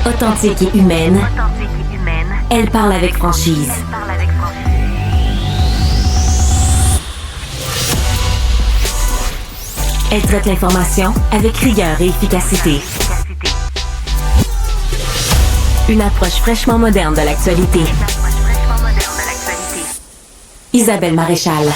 Authentique et humaine, elle parle avec franchise. Elle traite l'information avec rigueur et efficacité. Une approche fraîchement moderne de l'actualité. Isabelle Maréchal.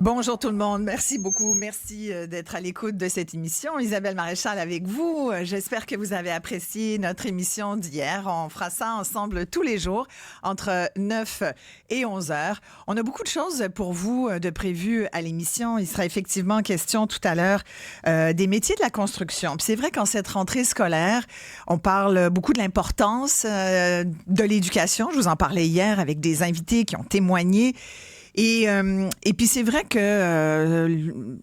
Bonjour tout le monde, merci beaucoup, merci d'être à l'écoute de cette émission. Isabelle Maréchal avec vous. J'espère que vous avez apprécié notre émission d'hier. On fera ça ensemble tous les jours entre 9 et 11 heures. On a beaucoup de choses pour vous de prévues à l'émission. Il sera effectivement question tout à l'heure des métiers de la construction. Puis c'est vrai qu'en cette rentrée scolaire, on parle beaucoup de l'importance de l'éducation. Je vous en parlais hier avec des invités qui ont témoigné. Et puis c'est vrai que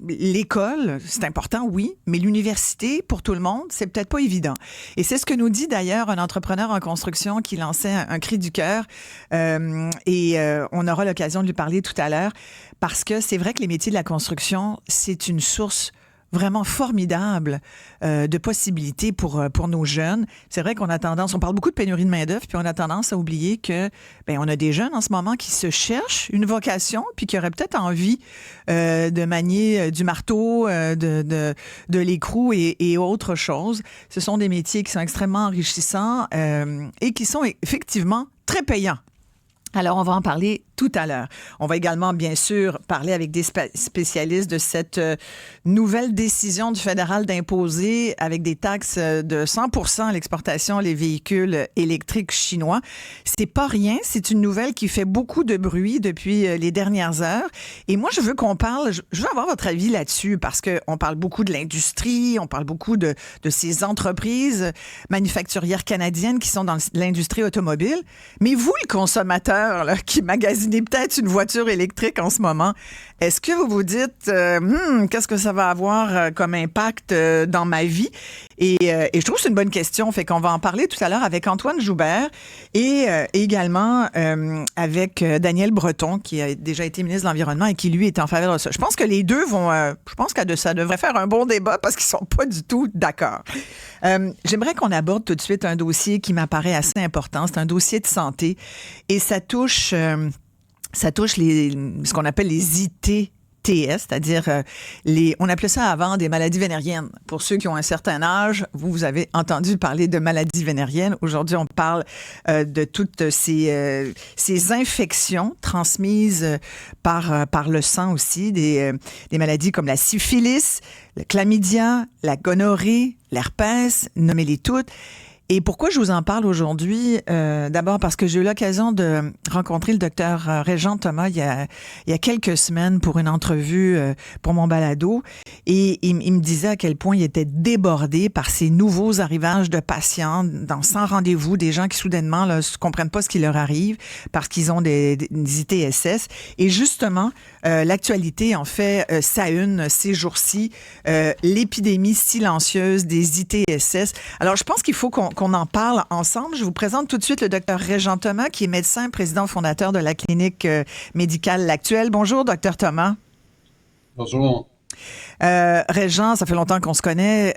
l'école, c'est important, oui, mais l'université, pour tout le monde, c'est peut-être pas évident. Et c'est ce que nous dit d'ailleurs un entrepreneur en construction qui lançait un cri du cœur. On aura l'occasion de lui parler tout à l'heure, parce que c'est vrai que les métiers de la construction, c'est une source vraiment formidable de possibilités pour nos jeunes. C'est vrai qu'on a tendance, on parle beaucoup de pénurie de main-d'œuvre, puis on a tendance à oublier que on a des jeunes en ce moment qui se cherchent une vocation, puis qui auraient peut-être envie de manier du marteau, de l'écrou et autre chose. Ce sont des métiers qui sont extrêmement enrichissants et qui sont effectivement très payants. Alors, on va en parler tout à l'heure. On va également, bien sûr, parler avec des spécialistes de cette nouvelle décision du fédéral d'imposer avec des taxes de 100% à l'exportation les véhicules électriques chinois. C'est pas rien. C'est une nouvelle qui fait beaucoup de bruit depuis les dernières heures. Et moi, je veux qu'on parle, je veux avoir votre avis là-dessus parce qu'on parle beaucoup de l'industrie, on parle beaucoup de ces entreprises manufacturières canadiennes qui sont dans l'industrie automobile. Mais vous, le consommateur, là, qui magasinez peut-être une voiture électrique en ce moment, est-ce que vous vous dites qu'est-ce que ça va avoir comme impact dans ma vie? Et je trouve que c'est une bonne question. Fait qu'on va en parler tout à l'heure avec Antoine Joubert et également avec Daniel Breton, qui a déjà été ministre de l'Environnement et qui, lui, est en faveur de ça. Je pense que les deux vont... je pense que ça devrait faire un bon débat parce qu'ils sont pas du tout d'accord. J'aimerais qu'on aborde tout de suite un dossier qui m'apparaît assez important. C'est un dossier de santé et ça touche ce qu'on appelle les ITTS, c'est-à-dire on appelait ça avant des maladies vénériennes. Pour ceux qui ont un certain âge, vous avez entendu parler de maladies vénériennes. Aujourd'hui, on parle de toutes ces infections transmises par le sang aussi, des maladies comme la syphilis, le chlamydia, la gonorrhée, l'herpès, nommez-les toutes. Et pourquoi je vous en parle aujourd'hui? D'abord parce que j'ai eu l'occasion de rencontrer le docteur Régent Thomas il y a quelques semaines pour une entrevue pour mon balado. Et il me disait à quel point il était débordé par ces nouveaux arrivages de patients sans rendez-vous, des gens qui soudainement ne comprennent pas ce qui leur arrive parce qu'ils ont des ITSS. Et justement, l'actualité en fait sa une ces jours-ci, l'épidémie silencieuse des ITSS. Alors, je pense qu'il faut qu'on en parle ensemble. Je vous présente tout de suite le docteur Régent Thomas, qui est médecin, président fondateur de la clinique médicale L'Actuelle. Bonjour, docteur Thomas. Bonjour. Régent, ça fait longtemps qu'on se connaît.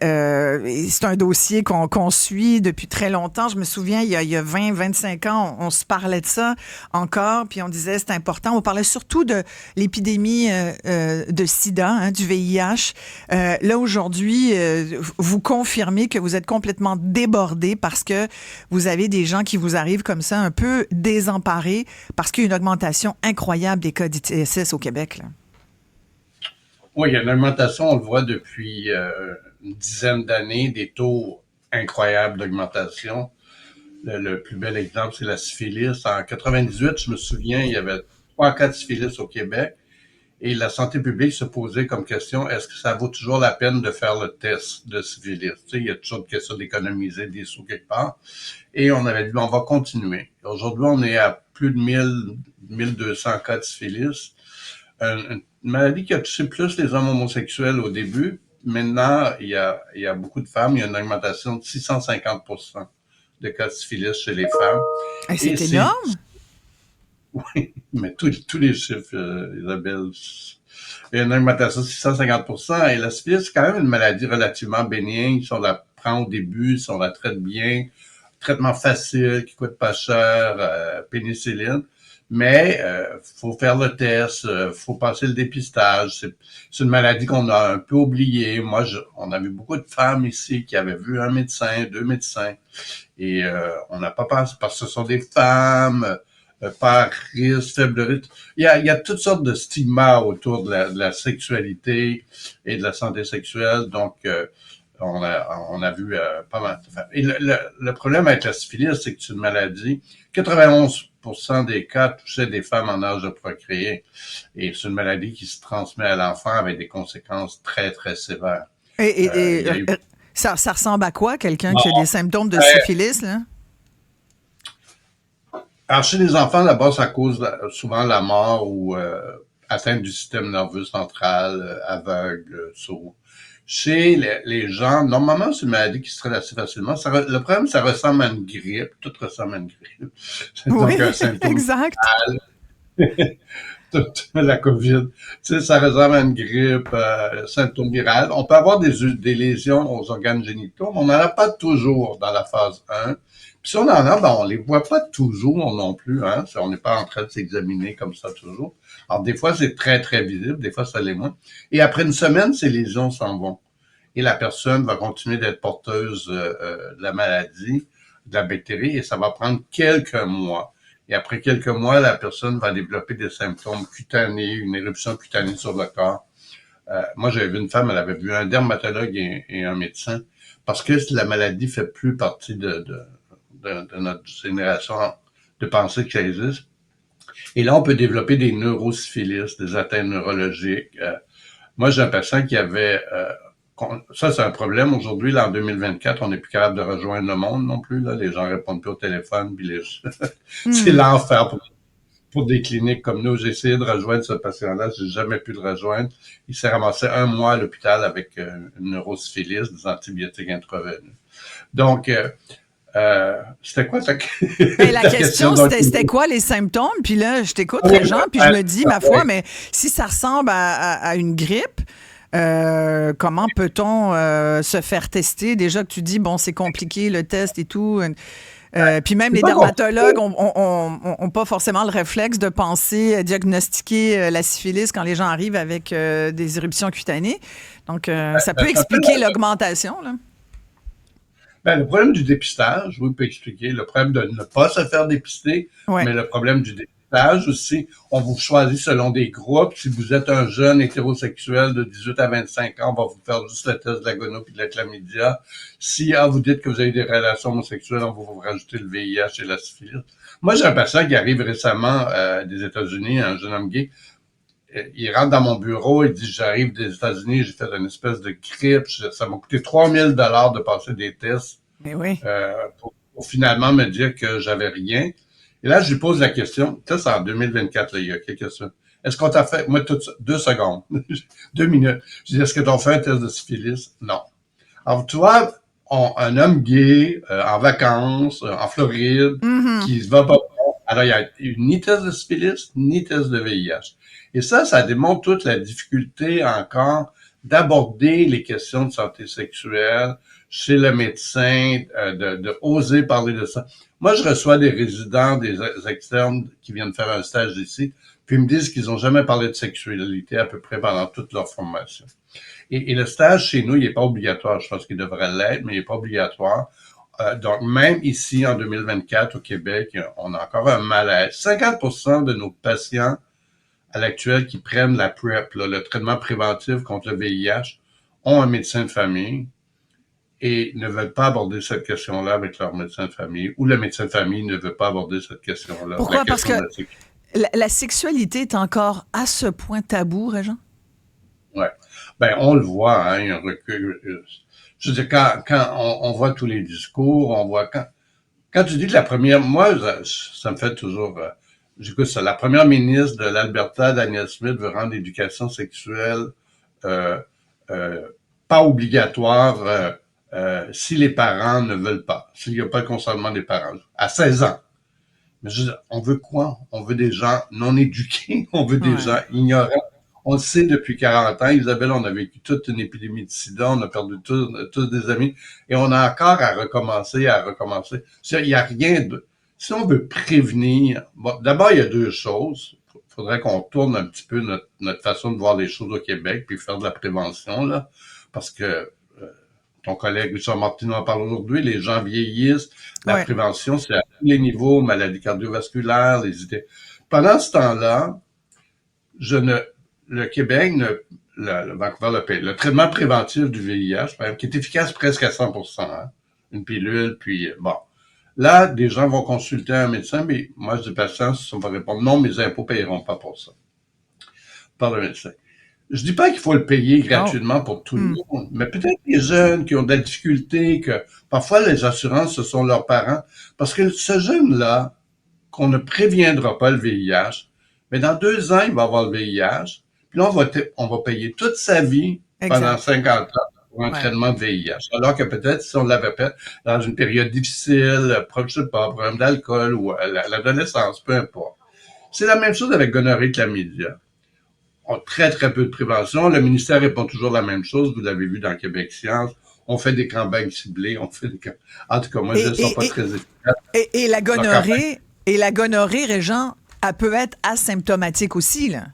C'est un dossier qu'on suit depuis très longtemps. Je me souviens, il y a 20, 25 ans, on se parlait de ça encore, puis on disait c'est important. On parlait surtout de l'épidémie de sida, du VIH. Là, aujourd'hui, vous confirmez que vous êtes complètement débordé parce que vous avez des gens qui vous arrivent comme ça, un peu désemparés, parce qu'il y a une augmentation incroyable des cas d'ITSS au Québec, là. Oui, il y a une augmentation, on le voit depuis une dizaine d'années, des taux incroyables d'augmentation. Le plus bel exemple, c'est la syphilis. En 98, je me souviens, il y avait 3 cas de syphilis au Québec et la santé publique se posait comme question, est-ce que ça vaut toujours la peine de faire le test de syphilis? Tu sais, il y a toujours une question d'économiser des sous quelque part. Et on avait dit, on va continuer. Aujourd'hui, on est à plus de 1200 cas de syphilis. Une maladie qui a touché plus les hommes homosexuels au début. Maintenant, il y a beaucoup de femmes. Il y a une augmentation de 650% de cas de syphilis chez les femmes. Et c'est énorme! Oui, mais tous les chiffres, Isabelle, il y a une augmentation de 650%. Et la syphilis, c'est quand même une maladie relativement bénigne. Sur la prend au début, si on la traite bien, traitement facile, qui coûte pas cher, pénicilline. Mais faut faire le test, faut passer le dépistage. C'est une maladie qu'on a un peu oubliée. On a vu beaucoup de femmes ici qui avaient vu un médecin, 2 médecins, et on n'a pas pensé parce que ce sont des femmes, par risque, faible risque. Il y a toutes sortes de stigmas autour de la sexualité et de la santé sexuelle. Donc, on a vu pas mal de femmes. Et le problème avec la syphilis, c'est que c'est une maladie. 91% des cas touchaient des femmes en âge de procréer. Et c'est une maladie qui se transmet à l'enfant avec des conséquences très, très sévères. Et Il y a eu... ça ressemble à quoi, quelqu'un qui a des symptômes de syphilis, là? Alors, chez les enfants, d'abord, ça cause souvent la mort ou atteinte du système nerveux central, aveugle, sourd. Chez les gens, normalement, c'est une maladie qui se traite assez facilement. Le problème, ça ressemble à une grippe. Tout ressemble à une grippe. Oui, Donc, un symptôme exact. la COVID. Tu sais, ça ressemble à une grippe, symptôme viral. On peut avoir des lésions aux organes génitaux, mais on n'en a pas toujours dans la phase 1. Puis si on en a, ben, on les voit pas toujours non plus, hein. On n'est pas en train de s'examiner comme ça toujours. Alors, des fois, c'est très, très visible. Des fois, ça l'est moins. Et après une semaine, ces lésions s'en vont. Et la personne va continuer d'être porteuse de la maladie, de la bactérie, et ça va prendre quelques mois. Et après quelques mois, la personne va développer des symptômes cutanés, une éruption cutanée sur le corps. Moi, j'avais vu une femme, elle avait vu un dermatologue et un médecin, parce que la maladie fait plus partie de notre génération de penser que ça existe. Et là, on peut développer des neurosyphilis, des atteintes neurologiques. Moi, j'ai un patient qui avait... ça, c'est un problème. Aujourd'hui, là, en 2024, on n'est plus capable de rejoindre le monde non plus. Là. Les gens répondent plus au téléphone. Puis c'est l'enfer pour des cliniques comme nous. J'ai essayé de rejoindre ce patient-là. J'ai jamais pu le rejoindre. Il s'est ramassé 1 mois à l'hôpital avec une neurosyphilis, des antibiotiques intraveineux. Donc... c'était quoi ta la question, c'était quoi les symptômes? Puis là, je t'écoute, Régent, puis je me dis, ma foi, mais si ça ressemble à une grippe, comment peut-on se faire tester? Déjà que tu dis, bon, c'est compliqué, le test et tout. Puis même les dermatologues ont pas forcément le réflexe de penser diagnostiquer la syphilis quand les gens arrivent avec des éruptions cutanées. Donc, ça peut expliquer l'augmentation, là. Ben, le problème du dépistage, oui, peut expliquer. Le problème de ne pas se faire dépister, mais le problème du dépistage aussi, on vous choisit selon des groupes. Si vous êtes un jeune hétérosexuel de 18 à 25 ans, on va vous faire juste le test de la gonorrhée puis de la chlamydia. Si vous dites que vous avez des relations homosexuelles, on va vous rajouter le VIH et la syphilis. Moi, j'ai un patient qui arrive récemment des États-Unis, un jeune homme gay. Il rentre dans mon bureau, il dit, j'arrive des États-Unis, j'ai fait une espèce de grippe, ça m'a coûté $3,000 de passer des tests. Mais oui. Pour finalement me dire que j'avais rien. Et là, je lui pose la question, ça c'est en 2024, là, il y a quelques semaines. Est-ce qu'on t'a fait, moi, 2 secondes, 2 minutes. Je dis, est-ce que t'as fait un test de syphilis? Non. Alors, tu vois, un homme gay, en vacances, en Floride, qui se va pas, alors il y a ni test de syphilis, ni test de VIH. Et ça démontre toute la difficulté encore d'aborder les questions de santé sexuelle chez le médecin, de oser parler de ça. Moi, je reçois des résidents, des externes qui viennent faire un stage ici, puis ils me disent qu'ils n'ont jamais parlé de sexualité à peu près pendant toute leur formation. Et le stage chez nous, il n'est pas obligatoire. Je pense qu'il devrait l'être, mais il n'est pas obligatoire. Donc, même ici, en 2024, au Québec, on a encore un malaise. 50% de nos patients à l'actuel qui prennent la PrEP, là, le traitement préventif contre le VIH, ont un médecin de famille et ne veulent pas aborder cette question-là avec leur médecin de famille, ou le médecin de famille ne veut pas aborder cette question-là. Pourquoi? Parce que la sexualité est encore à ce point tabou, Régent? Oui. Ben, on le voit, hein, il y a un recul. Je veux dire, quand on voit tous les discours, on voit quand tu dis que la première, moi, ça me fait toujours, j'écoute ça, la première ministre de l'Alberta, Danielle Smith, veut rendre l'éducation sexuelle pas obligatoire si les parents ne veulent pas, s'il n'y a pas le consentement des parents, à 16 ans. Mais on veut quoi? On veut des gens non éduqués, on veut des gens ignorants, On le sait depuis 40 ans. Isabelle, on a vécu toute une épidémie de sida, on a perdu tous des amis, et on a encore à recommencer. Il y a rien de... Si on veut prévenir... Bon, d'abord, il y a deux choses. Il faudrait qu'on tourne un petit peu notre façon de voir les choses au Québec, puis faire de la prévention, là, parce que ton collègue Richard Martineau en parle aujourd'hui, les gens vieillissent, la prévention, c'est à tous les niveaux, maladies cardiovasculaires, les idées. Pendant ce temps-là, le Québec, le Vancouver le paye. Le traitement préventif du VIH, par exemple, qui est efficace presque à 100%, hein, une pilule, puis bon. Là, des gens vont consulter un médecin, mais moi, je dis patients, si on va répondre non, mes impôts ne payeront pas pour ça. Par le médecin. Je dis pas qu'il faut le payer gratuitement pour tout le monde, mais peut-être les jeunes qui ont de la difficulté, que parfois les assurances, ce sont leurs parents. Parce que ce jeune-là, qu'on ne préviendra pas le VIH, mais dans 2 ans, il va avoir le VIH, puis là, on va payer toute sa vie pendant 50 ans pour un traitement de VIH. Alors que peut-être, si on l'avait fait dans une période difficile, je sais pas, problème d'alcool ou l'adolescence, peu importe. C'est la même chose avec gonorrhée, chlamydia. On a très, très peu de prévention. Le ministère répond toujours la même chose. Vous l'avez vu dans Québec Science. On fait des campagnes ciblées. En tout cas, moi, je ne sont pas très efficaces. Et la gonorrhée, Régent, elle peut être asymptomatique aussi, là.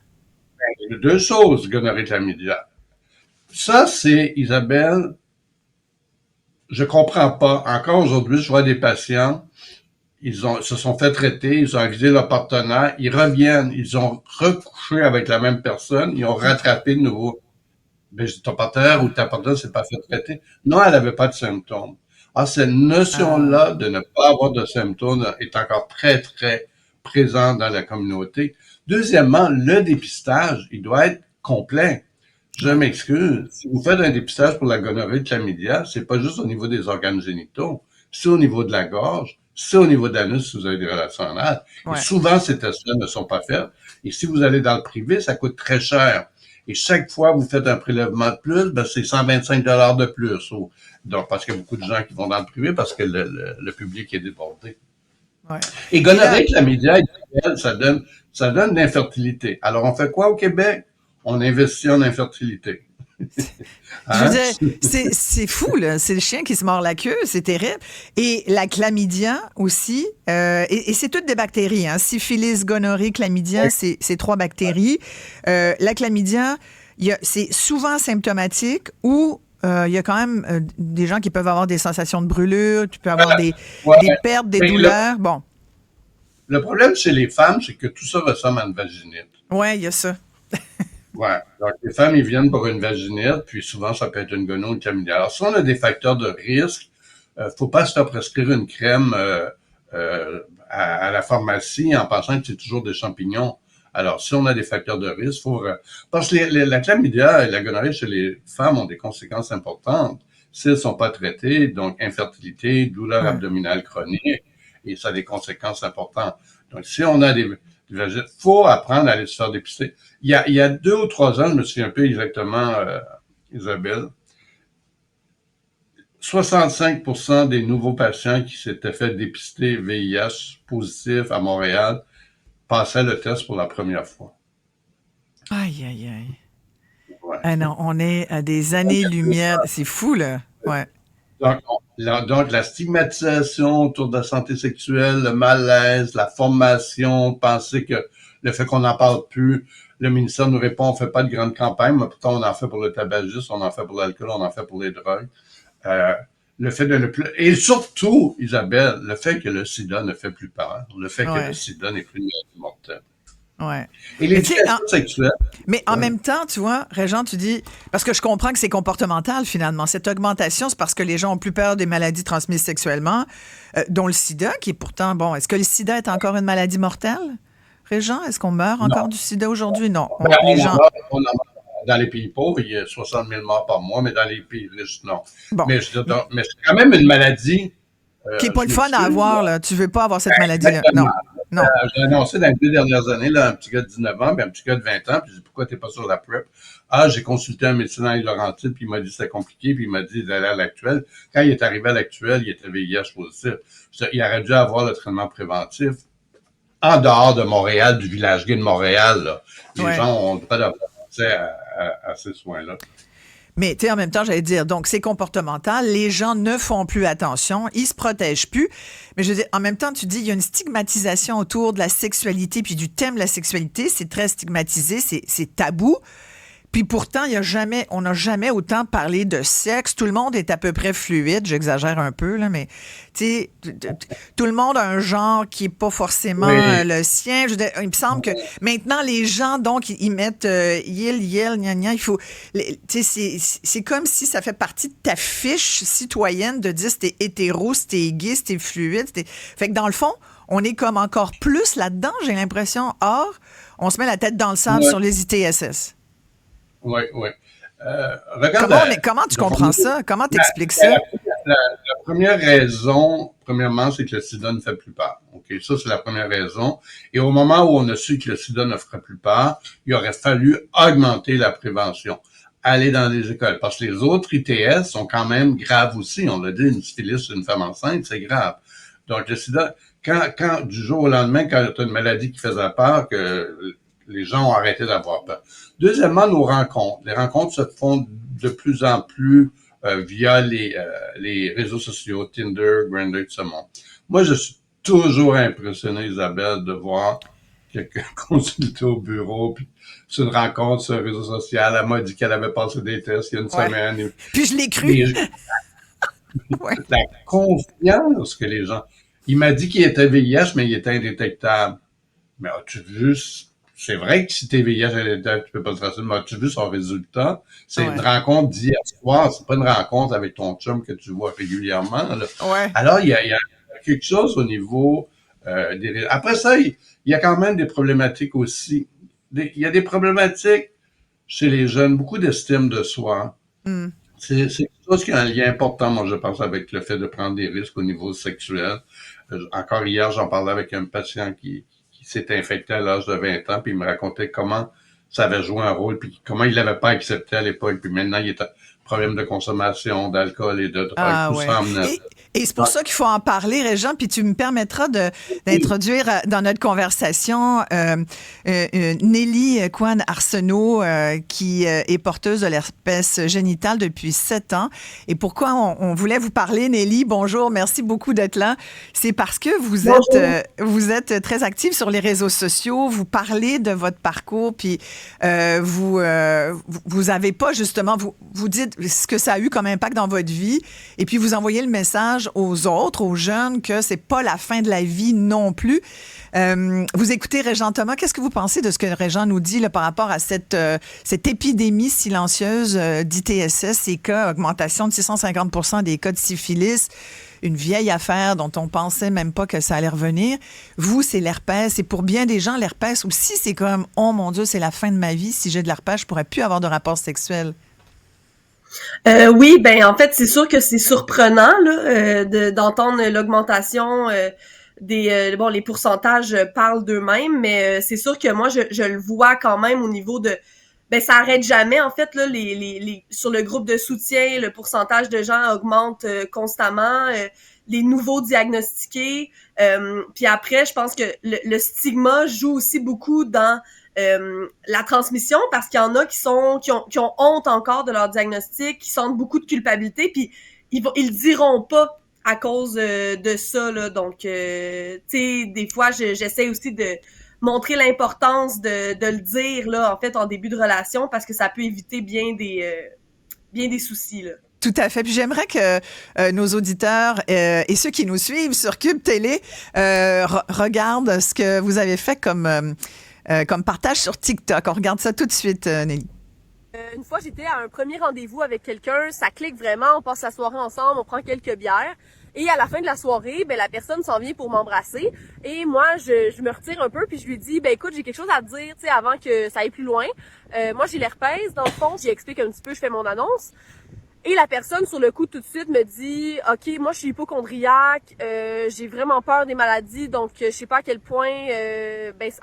Il y a deux choses, gonorrhée chlamydia. Ça, c'est, Isabelle, je comprends pas. Encore aujourd'hui, je vois des patients, se sont fait traiter, ils ont avisé leur partenaire, ils reviennent, ils ont recouché avec la même personne, ils ont rattrapé de nouveau. Ben, ton partenaire ou ta partenaire s'est pas fait traiter. Non, elle avait pas de symptômes. Cette notion-là de ne pas avoir de symptômes est encore très, très présente dans la communauté. Deuxièmement, le dépistage, il doit être complet. Je m'excuse. Si vous faites un dépistage pour la gonorrhée de chlamydia, c'est pas juste au niveau des organes génitaux, c'est au niveau de la gorge, c'est au niveau de l'anus si vous avez des relations anales. Et souvent, ces tests-là ne sont pas faits. Et si vous allez dans le privé, ça coûte très cher. Et chaque fois que vous faites un prélèvement de plus, ben c'est 125 $ de plus. Donc, parce qu'il y a beaucoup de gens qui vont dans le privé parce que le public est débordé. Et gonorrhée, chlamydia, ça donne de l'infertilité. Alors, on fait quoi au Québec? On investit en infertilité. Je veux dire, c'est fou, là. C'est le chien qui se mord la queue, c'est terrible. Et la chlamydia aussi, et c'est toutes des bactéries, hein. Syphilis, gonorrhée, chlamydia, c'est 3 bactéries. La chlamydia, c'est souvent symptomatique ou il y a quand même des gens qui peuvent avoir des sensations de brûlure, tu peux avoir des pertes, des douleurs. Bon. Le problème chez les femmes, c'est que tout ça ressemble à une vaginite. Oui, il y a ça. Ouais. Donc, les femmes, ils viennent pour une vaginite, puis souvent, ça peut être une gono ou une chlamydia. Alors, si on a des facteurs de risque, faut pas se faire prescrire une crème à la pharmacie en pensant que c'est toujours des champignons. Alors, si on a des facteurs de risque, parce que la chlamydia et la gonorrhée chez les femmes ont des conséquences importantes. Si elles sont pas traitées, donc infertilité, douleur abdominale chronique, et ça a des conséquences importantes. Donc, si on a faut apprendre à aller se faire dépister. Il y a 2 ou 3 ans, je me souviens un peu exactement, Isabelle, 65% des nouveaux patients qui s'étaient fait dépister VIH positif à Montréal passaient le test pour la première fois. Aïe, aïe, aïe. Ouais. Ah non, on est à des années-lumière. C'est fou, là. Ouais. Donc, la stigmatisation autour de la santé sexuelle, le malaise, la formation, penser que le fait qu'on n'en parle plus, le ministère nous répond, on fait pas de grande campagne, mais pourtant on en fait pour le tabagisme, on en fait pour l'alcool, on en fait pour les drogues. Le fait de ne plus... Et surtout, Isabelle, le fait que le sida ne fait plus peur, le fait que le sida n'est plus mortel. Ouais. Et l'éducation sexuelle. Mais en même temps, tu vois, Régent, tu dis, parce que je comprends que c'est comportemental finalement. Cette augmentation, c'est parce que les gens ont plus peur des maladies transmises sexuellement, dont le sida, qui est pourtant, bon, est-ce que le sida est encore une maladie mortelle, Régent? Est-ce qu'on meurt encore du sida aujourd'hui? Non. Les gens... Dans les pays pauvres, il y a 60 000 morts par mois, mais dans les pays riches, non. Bon. Mais c'est quand même une maladie... qui n'est pas le fun à avoir, là. Tu veux pas avoir cette maladie-là. Non. Non. J'ai annoncé dans les 2 dernières années, là, un petit gars de 19 ans, puis un petit gars de 20 ans, puis j'ai dit, pourquoi t'es pas sur la PrEP? J'ai consulté un médecin dans les Laurentides, puis il m'a dit que c'était compliqué, puis il m'a dit d'aller à l'actuel. Quand il est arrivé à l'actuel, il était VIH positif. Il aurait dû avoir le traitement préventif en dehors de Montréal, du village gay de Montréal, là. Les gens ont pas d'avoir accès à ces soins-là. Mais tu sais, en même temps, j'allais dire, donc c'est comportemental, les gens ne font plus attention, ils se protègent plus. Mais je veux dire, en même temps, tu dis, il y a une stigmatisation autour de la sexualité, puis du thème de la sexualité, c'est très stigmatisé, c'est tabou. Puis pourtant, on n'a jamais autant parlé de sexe. Tout le monde est à peu près fluide. J'exagère un peu, là, mais tu sais, tout le monde a un genre qui est pas forcément le sien. Je veux dire, il me semble que maintenant, les gens, donc, ils mettent yel, gna, gna. Il faut, tu sais, c'est comme si ça fait partie de ta fiche citoyenne de dire si t'es hétéro, si t'es gay, si t'es fluide. Fait que dans le fond, on est comme encore plus là-dedans, j'ai l'impression. Or, on se met la tête dans le sable sur les ITSS. Oui. Regarde. Comment tu comprends ça? Comment tu expliques ça? La première raison, premièrement, c'est que le sida ne fait plus peur. OK, ça, c'est la première raison. Et au moment où on a su que le sida ne ferait plus peur, il aurait fallu augmenter la prévention, aller dans les écoles. Parce que les autres ITS sont quand même graves aussi. On l'a dit, une syphilis, une femme enceinte, c'est grave. Donc, le sida, quand du jour au lendemain, quand tu as une maladie qui faisait peur, que les gens ont arrêté d'avoir peur. Deuxièmement, nos rencontres. Les rencontres se font de plus en plus via les réseaux sociaux, Tinder, Grindr, tout ce monde. Moi, je suis toujours impressionné, Isabelle, de voir quelqu'un consulter au bureau, puis c'est une rencontre sur un réseau social. Elle m'a dit qu'elle avait passé des tests il y a une semaine. Et, puis je l'ai cru. La confiance que les gens... Il m'a dit qu'il était VIH, mais il était indétectable. Mais as-tu vu... C'est vrai que si t'es VIH indétectable, tu peux pas te tracer, mais as-tu vu son résultat? C'est une rencontre d'hier soir, c'est pas une rencontre avec ton chum que tu vois régulièrement. Là. Ouais. Alors, il y a quelque chose au niveau des... Après ça, il y a quand même des problématiques aussi. Il y a des problématiques chez les jeunes, beaucoup d'estime de soi. Mm. C'est quelque chose qui a un lien important, moi, je pense, avec le fait de prendre des risques au niveau sexuel. Encore hier, j'en parlais avec un patient qui s'est infecté à l'âge de 20 ans, puis il me racontait comment ça avait joué un rôle, puis comment il l'avait pas accepté à l'époque, puis maintenant, il est un problème de consommation d'alcool et de drogue, tout ça emmenant. Et c'est pour ça qu'il faut en parler, Régent, puis tu me permettras d'introduire dans notre conversation Nelly Kwan-Arsenault, qui est porteuse de l'herpès génital depuis 7 ans. Et pourquoi on voulait vous parler, Nelly? Bonjour, merci beaucoup d'être là. C'est parce que vous êtes très active sur les réseaux sociaux, vous parlez de votre parcours, puis vous avez pas justement, vous dites ce que ça a eu comme impact dans votre vie, et puis vous envoyez le message aux autres, aux jeunes, que c'est pas la fin de la vie non plus. Vous écoutez Régent Thomas, qu'est-ce que vous pensez de ce que Régent nous dit là, par rapport à cette épidémie silencieuse d'ITSS, ces cas, augmentation de 650% des cas de syphilis, une vieille affaire dont on pensait même pas que ça allait revenir. Vous, c'est l'herpès, et pour bien des gens, l'herpès aussi, c'est comme, oh mon Dieu, c'est la fin de ma vie, si j'ai de l'herpès, je pourrais plus avoir de rapport sexuel. Oui, ben en fait, c'est sûr que c'est surprenant là, d'entendre l'augmentation les pourcentages parlent d'eux-mêmes, mais c'est sûr que moi je le vois quand même au niveau de ça arrête jamais en fait là sur le groupe de soutien, le pourcentage de gens augmente constamment, les nouveaux diagnostiqués, puis après je pense que le stigma joue aussi beaucoup dans la transmission, parce qu'il y en a qui ont honte encore de leur diagnostic, qui sentent beaucoup de culpabilité, puis ils diront pas à cause de ça là. Donc tu sais, des fois j'essaie aussi de montrer l'importance de le dire là en fait en début de relation, parce que ça peut éviter bien des soucis là. Tout à fait. Puis j'aimerais que nos auditeurs et ceux qui nous suivent sur Cube Télé regardent ce que vous avez fait comme partage sur TikTok. On regarde ça tout de suite, Nelly. Une fois, j'étais à un premier rendez-vous avec quelqu'un, ça clique vraiment, on passe la soirée ensemble, on prend quelques bières. Et à la fin de la soirée, la personne s'en vient pour m'embrasser. Et moi, je me retire un peu, puis je lui dis, écoute, j'ai quelque chose à te dire, tu sais, avant que ça aille plus loin. Moi, j'ai l'herpès, dans le fond, j'y explique un petit peu, je fais mon annonce. Et la personne, sur le coup, tout de suite, me dit, OK, moi, je suis hypocondriaque, j'ai vraiment peur des maladies, donc je sais pas à quel point,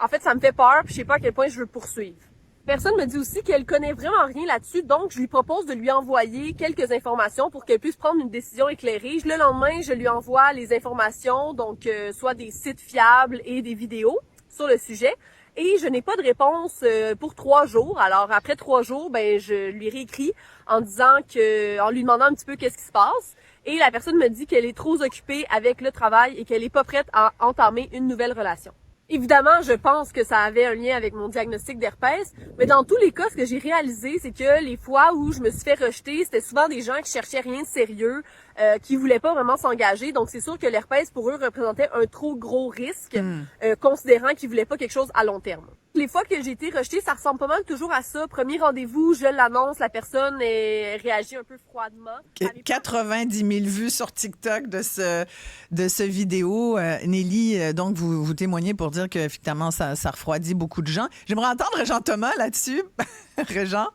en fait, ça me fait peur, puis je sais pas à quel point je veux poursuivre. Personne me dit aussi qu'elle connaît vraiment rien là-dessus, donc je lui propose de lui envoyer quelques informations pour qu'elle puisse prendre une décision éclairée. Le lendemain, je lui envoie les informations, donc soit des sites fiables et des vidéos sur le sujet. et je n'ai pas de réponse pour 3 jours. Alors après 3 jours, ben je lui réécris en lui demandant un petit peu qu'est-ce qui se passe. Et la personne me dit qu'elle est trop occupée avec le travail et qu'elle est pas prête à entamer une nouvelle relation. Évidemment, je pense que ça avait un lien avec mon diagnostic d'herpès, mais dans tous les cas, ce que j'ai réalisé, c'est que les fois où je me suis fait rejeter, c'était souvent des gens qui cherchaient rien de sérieux, qui voulaient pas vraiment s'engager. Donc, c'est sûr que l'herpès, pour eux, représentait un trop gros risque, considérant qu'ils voulaient pas quelque chose à long terme. Les fois que j'ai été rejetée, ça ressemble pas mal toujours à ça. Premier rendez-vous, je l'annonce, la personne réagit un peu froidement. 90 000 vues sur TikTok de ce vidéo. Nelly, donc, vous témoignez pour dire que finalement, ça refroidit beaucoup de gens. J'aimerais entendre Régent Thomas là-dessus. Régent?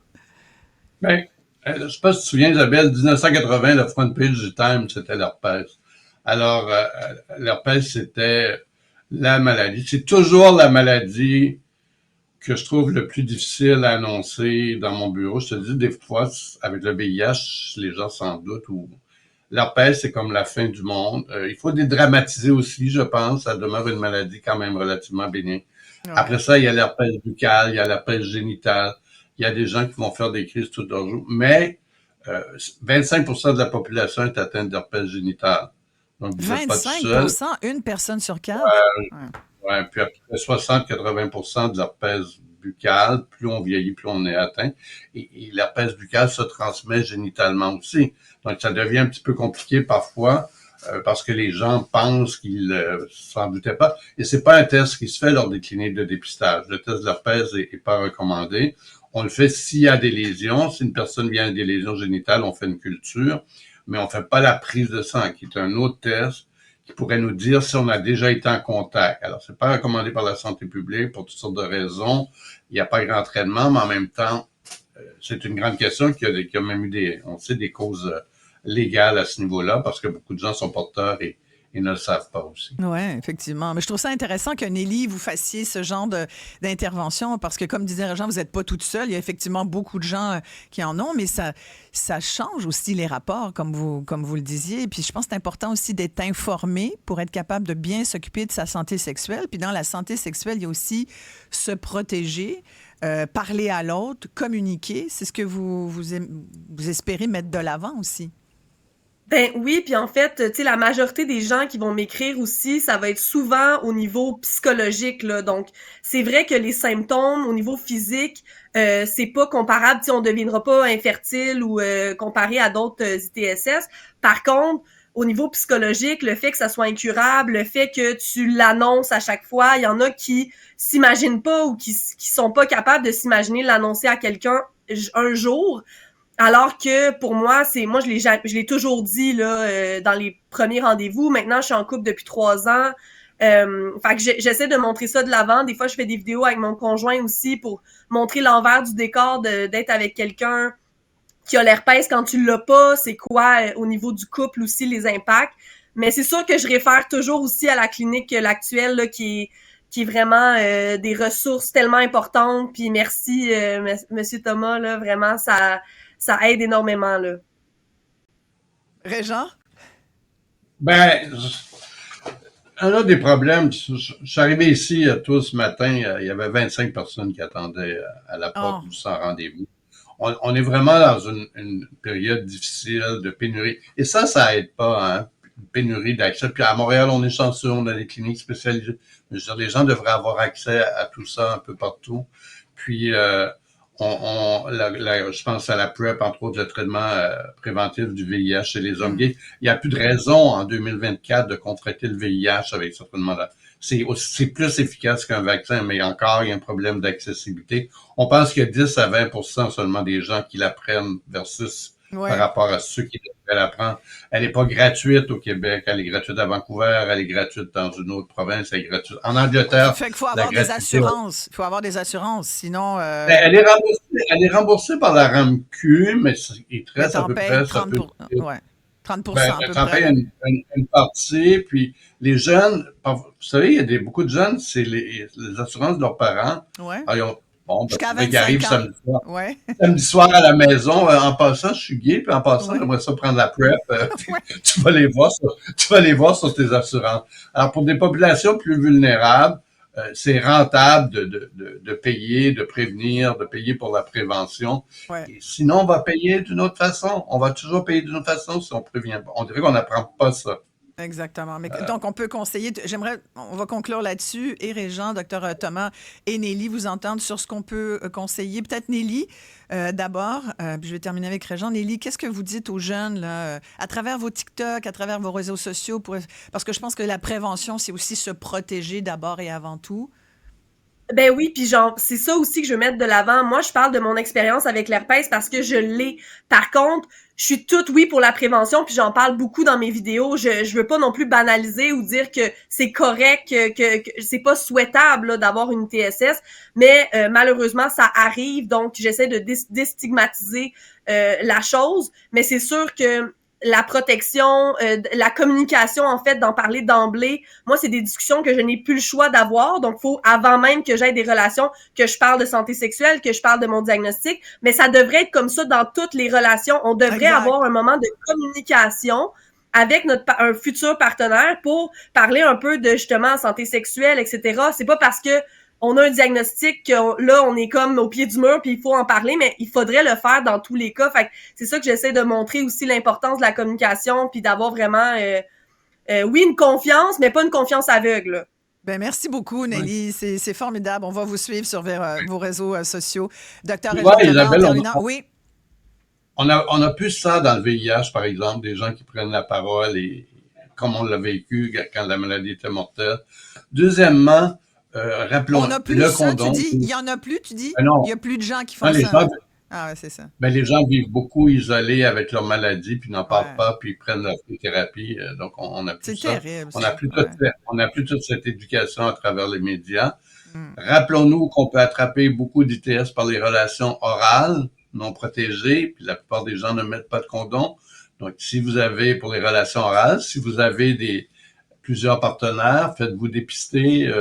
Ben, je sais pas si tu te souviens, Isabelle, 1980, le front page du Time, c'était l'herpès. Alors, l'herpès, c'était la maladie. C'est toujours la maladie que je trouve le plus difficile à annoncer dans mon bureau. Je te dis, des fois, avec le VIH, les gens s'en doutent. Ou l'herpès, c'est comme la fin du monde. Il faut dédramatiser aussi, je pense. Ça demeure une maladie quand même relativement bénigne. Ouais. Après ça, il y a l'herpès buccal, il y a l'herpès génital. Il y a des gens qui vont faire des crises tout leur jour. Mais 25% de la population est atteinte d'herpès génital. Donc, vous n'êtes pas tout seul. 25%, une personne sur 4? Ouais, puis après 60-80% de l'herpès buccal, plus on vieillit, plus on est atteint. Et l'herpès buccal se transmet génitalement aussi. Donc, ça devient un petit peu compliqué parfois parce que les gens pensent qu'ils s'en doutaient pas. Et c'est pas un test qui se fait lors des cliniques de dépistage. Le test de l'herpès est pas recommandé. On le fait s'il y a des lésions. Si une personne vient avec des lésions génitales, on fait une culture, mais on fait pas la prise de sang, qui est un autre test qui pourrait nous dire si on a déjà été en contact. Alors, c'est pas recommandé par la santé publique pour toutes sortes de raisons. Il n'y a pas grand traitement, mais en même temps, c'est une grande question qui a même eu on sait, des causes légales à ce niveau-là, parce que beaucoup de gens sont porteurs et ne le savent pas aussi. Oui, effectivement. Mais je trouve ça intéressant que Nelly, vous fassiez ce genre d'intervention parce que, comme disait Régent, vous n'êtes pas toute seule. Il y a effectivement beaucoup de gens qui en ont, mais ça change aussi les rapports, comme vous le disiez. Puis je pense que c'est important aussi d'être informé pour être capable de bien s'occuper de sa santé sexuelle. Puis dans la santé sexuelle, il y a aussi se protéger, parler à l'autre, communiquer. C'est ce que vous espérez mettre de l'avant aussi. Ben oui, puis en fait, tu sais, la majorité des gens qui vont m'écrire aussi, ça va être souvent au niveau psychologique, là. Donc, c'est vrai que les symptômes au niveau physique, c'est pas comparable, tu sais, on deviendra pas infertile ou comparé à d'autres ITSS. Par contre, au niveau psychologique, le fait que ça soit incurable, le fait que tu l'annonces à chaque fois, il y en a qui s'imaginent pas ou qui sont pas capables de s'imaginer l'annoncer à quelqu'un un jour. Alors que pour moi, je l'ai toujours dit là dans les premiers rendez-vous. Maintenant, je suis en couple depuis 3 ans. Fait que j'essaie de montrer ça de l'avant. Des fois, je fais des vidéos avec mon conjoint aussi pour montrer l'envers du décor d'être avec quelqu'un qui a l'herpès quand tu l'as pas. C'est quoi au niveau du couple aussi les impacts. Mais c'est sûr que je réfère toujours aussi à la clinique l'actuelle là, qui est vraiment des ressources tellement importantes. Puis merci Monsieur Thomas là, vraiment ça aide énormément, là. Régent? Ben, un autre des problèmes, je suis arrivé ici tôt ce matin, il y avait 25 personnes qui attendaient à la porte sans rendez-vous. On est vraiment dans une période difficile de pénurie. Et ça aide pas, hein, une pénurie d'accès. Puis à Montréal, on est chanceux, on a des cliniques spécialisées. Je veux dire, les gens devraient avoir accès à tout ça un peu partout. Puis, je pense à la PrEP, entre autres, le traitement préventif du VIH chez les hommes gays. Il n'y a plus de raison en 2024 de contracter le VIH avec ce traitement-là. C'est plus efficace qu'un vaccin, mais encore, il y a un problème d'accessibilité. On pense qu'il y a 10 à 20% seulement des gens qui la prennent versus par rapport à ceux qui devraient la prendre. Elle n'est pas gratuite au Québec, elle est gratuite à Vancouver, elle est gratuite dans une autre province, elle est gratuite en Angleterre. Ça fait qu'il faut avoir des assurances. Il faut avoir des assurances, sinon... Elle est remboursée par la RAMQ, mais il te reste à peu près... 30 à peu près. T'en payes une partie, puis les jeunes, vous savez, il y a beaucoup de jeunes, c'est les assurances de leurs parents. Ouais. Alors, jusqu'à 25 qui arrive samedi soir. Ouais. Samedi soir à la maison, en passant, je suis gay, puis en passant, j'aimerais ça prendre la PrEP. Tu vas les voir sur tes assurances. Alors, pour des populations plus vulnérables, c'est rentable de payer, de prévenir, de payer pour la prévention. Ouais. Et sinon, on va payer d'une autre façon. On va toujours payer d'une autre façon si on prévient pas. On dirait qu'on n'apprend pas ça. Exactement. Mais, donc, on peut conseiller. On va conclure là-dessus. Et Régent, Dr Thomas et Nelly vous entendre sur ce qu'on peut conseiller. Peut-être Nelly, d'abord. Puis je vais terminer avec Régent. Nelly, qu'est-ce que vous dites aux jeunes là, à travers vos TikTok, à travers vos réseaux sociaux? Parce que je pense que la prévention, c'est aussi se protéger d'abord et avant tout. Ben oui, puis genre, c'est ça aussi que je veux mettre de l'avant. Moi, je parle de mon expérience avec l'herpès parce que je l'ai. Par contre, je suis toute oui pour la prévention, puis j'en parle beaucoup dans mes vidéos. Je veux pas non plus banaliser ou dire que c'est correct, que c'est pas souhaitable là, d'avoir une TSS, mais malheureusement, ça arrive, donc j'essaie de déstigmatiser la chose, mais c'est sûr que la protection, la communication, en fait, d'en parler d'emblée. Moi, c'est des discussions que je n'ai plus le choix d'avoir. Donc, faut, avant même que j'aie des relations, que je parle de santé sexuelle, que je parle de mon diagnostic. Mais ça devrait être comme ça dans toutes les relations. On devrait avoir un moment de communication avec un futur partenaire pour parler un peu de, justement, santé sexuelle, etc. C'est pas parce que on a un diagnostic que là, on est comme au pied du mur puis il faut en parler, mais il faudrait le faire dans tous les cas. Fait que c'est ça que j'essaie de montrer aussi, l'importance de la communication puis d'avoir vraiment, oui, une confiance, mais pas une confiance aveugle. Là. Ben, merci beaucoup, Nelly. Oui. C'est formidable. On va vous suivre sur vos réseaux sociaux. Docteur Isabelle, oui. On a plus ça dans le VIH, par exemple, des gens qui prennent la parole et comme on l'a vécu quand la maladie était mortelle. Deuxièmement, rappelons on a plus le ça, condom. Tu dis? Il y en a plus, tu dis? Non. Il y a plus de gens qui font ça. Gens, ah ouais, c'est ça. Ben, les gens vivent beaucoup isolés avec leur maladie, puis n'en parlent pas, puis ils prennent leur thérapie. Donc, on a plus ça. Terrible, on a plus toute cette éducation à travers les médias. Rappelons-nous qu'on peut attraper beaucoup d'ITS par les relations orales non protégées, puis la plupart des gens ne mettent pas de condom. Donc, si vous avez, pour les relations orales, si vous avez plusieurs partenaires, faites-vous dépister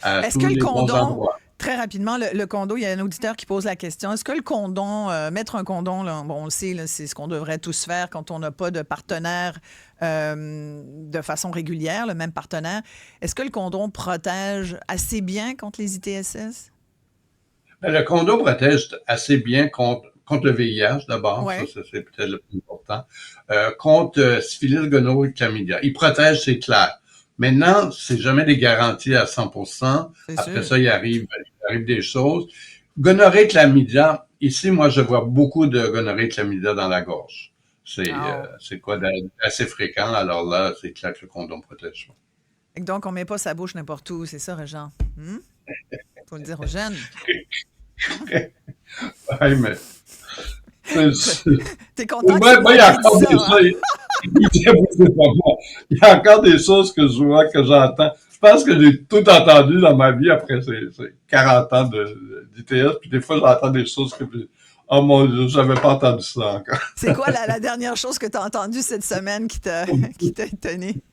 à tous les bons endroits. Très rapidement, le condom, il y a un auditeur qui pose la question. Est-ce que le condom, mettre un condom, là, bon, on le sait, là, c'est ce qu'on devrait tous faire quand on n'a pas de partenaire de façon régulière, le même partenaire. Est-ce que le condom protège assez bien contre les ITSS? Le condom protège assez bien contre le VIH, d'abord. Ouais. Ça, c'est peut-être le plus important. Contre syphilis, gonorrhée, chlamydia. Il protège, c'est clair. Maintenant, c'est jamais des garanties à 100%. Après ça, il arrive des choses. Gonorrhée, chlamydia. Ici, moi, je vois beaucoup de gonorrhée, chlamydia dans la gorge. C'est quoi d'assez fréquent. Alors là, c'est clair que le condom protège pas. Et donc, on met pas sa bouche n'importe où. C'est ça, Régent? Faut le dire aux jeunes. Oui, mais... T'es content il y a encore des choses que je vois, que j'entends. Je pense que j'ai tout entendu dans ma vie après ces 40 ans d'ITS, puis des fois, j'entends des choses que... Oh mon Dieu, j'avais pas entendu ça encore. C'est quoi la dernière chose que tu as entendue cette semaine qui t'a étonné?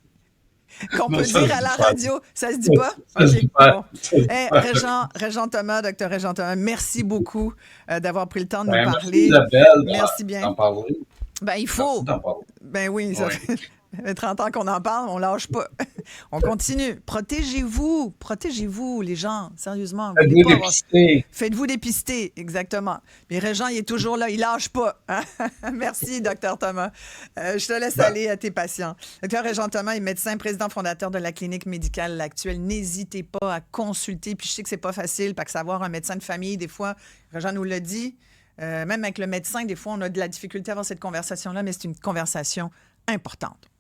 Qu'on peut dire à la radio. Ça se dit pas? Ça se dit pas. Bon. Hey, Régent Thomas, Dr Régent Thomas, merci beaucoup d'avoir pris le temps de nous parler. Merci Isabelle. Merci bien. D'en parler. Ben, il faut. Ben oui, ça fait 30 ans qu'on en parle, on lâche pas. On continue. Protégez-vous, les gens, sérieusement. Faites-vous dépister. Faites-vous dépister, exactement. Mais Régent, il est toujours là, il lâche pas. Hein? Merci, Dr Thomas. Je te laisse aller à tes patients. Dr Régent Thomas est médecin, président fondateur de la clinique médicale L'Actuelle. N'hésitez pas à consulter. Puis je sais que c'est pas facile, parce que savoir un médecin de famille, des fois, Régent nous l'a dit, même avec le médecin, des fois, on a de la difficulté à avoir cette conversation-là, mais c'est une conversation importante.